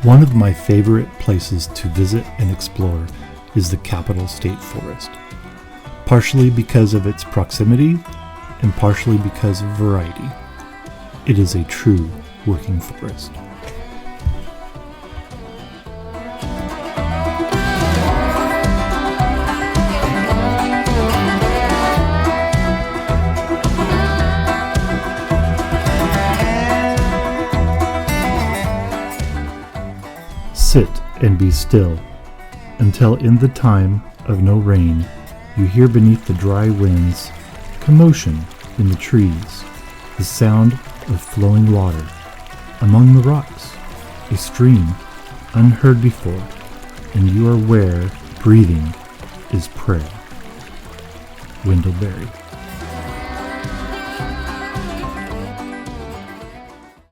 One of my favorite places to visit and explore is the Capitol State Forest, partially because of its proximity and partially because of variety. It is a true working forest. Sit and be still, until in the time of no rain you hear beneath the dry winds commotion in the trees, the sound of flowing water among the rocks, a stream unheard before, and you are where breathing is prayer. Wendell Berry.